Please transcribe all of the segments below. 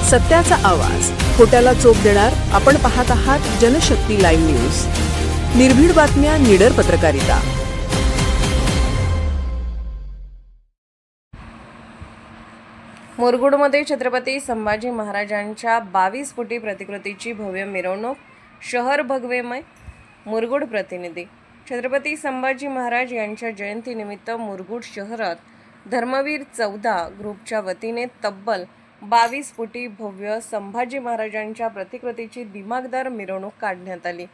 सत्याचा आवाज, खोट्याला चोप देणार. आपण पाहत आहात जनशक्ती लाईव्ह न्यूज. निर्भीड बातम्या, निडर पत्रकारिता. मुरगुडमध्ये छत्रपती संभाजी महाराजांच्या 22 फुटी प्रतिकृतीची भव्य मिरवणूक, शहर भगवेमय. मुरगुड प्रतिनिधी. छत्रपती संभाजी महाराज यांच्या जयंतीनिमित्त मुरगुड शहरात धर्मवीर 14 ग्रुपच्या वतीने तब्बल 22 फुटी भव्य संभाजी महाराजांच्या प्रतिकृतीची दिमागदार मिरवणूक काढण्यात आली.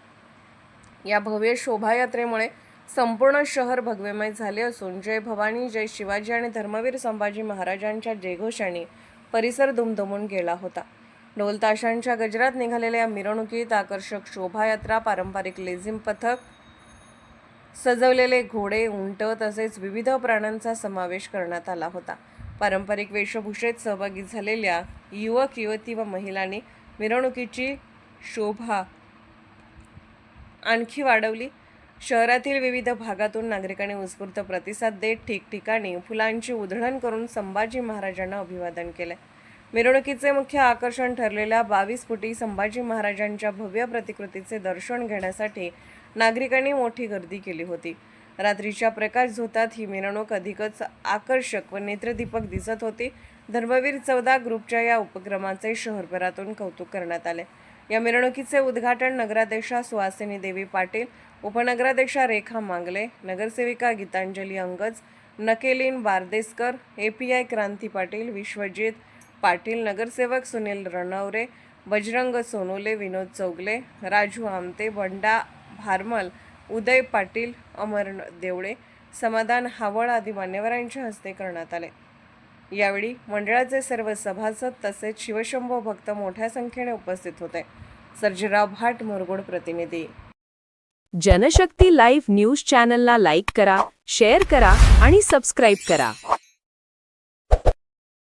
या भव्य शोभायात्रेमुळे संपूर्ण शहर भगवेमय झाले असून जय भवानी, जय शिवाजी आणि धर्मवीर संभाजी महाराजांच्या जयघोषाने परिसर दुमदुमून गेला होता. ढोल ताशांच्या गजरात निघालेल्या या मिरवणुकीत आकर्षक शोभायात्रा, पारंपरिक लेझिम पथक, सजवलेले घोडे, उंट तसेच विविध प्राण्यांचा समावेश करण्यात आला होता. पारंपरिक वेशभूषेत सहभागी झालेल्या युवक, युवती व महिलांनी मिरवणुकीची शोभा आणखी वाढवली. शहरातील विविध भागातून नागरिकांनी उत्स्फूर्त प्रतिसाद देत ठिकठिकाणी फुलांची उधळण करून संभाजी महाराजांना अभिवादन केले. मिरवणुकीचे मुख्य आकर्षण ठरलेल्या 22 फुटी संभाजी महाराजांच्या भव्य प्रतिकृतीचे दर्शन घेण्यासाठी नागरिकांनी मोठी गर्दी केली होती. रात्रीच्या प्रकाश झोतात ही मिरवणूक अधिकच आकर्षक व नेत्रदीपक दिसत होती. धर्मवीर 14 ग्रुपच्या या उपक्रमाचे शहरभरातून कौतुक करण्यात आले. या मिरवणुकीचे उद्घाटन नगराध्यक्षा सुहासिनी देवी पाटील, उपनगराध्यक्षा रेखा मांगले, नगरसेविका गीतांजली अंगज, नकेलीन बारदेसकर, API क्रांती पाटील, विश्वजित पाटील, नगरसेवक सुनील रणवरे, बजरंग सोनोले, विनोद चौगले, राजू आमते, बंडा भारमल, उदय पाटील, अमर देवळे, समाधान हावळ आदी मान्यवरांच्या हस्ते करण्यात आले. यावेळी मंडळाचे सर्व सभासद तसेच शिवशंभो भक्त मोठ्या संख्येने उपस्थित होते. सर्जीराव भाट, मुरगुड प्रतिनिधी. जनशक्ती लाईव्ह न्यूज चॅनलला लाईक करा, शेअर करा आणि सबस्क्राईब करा.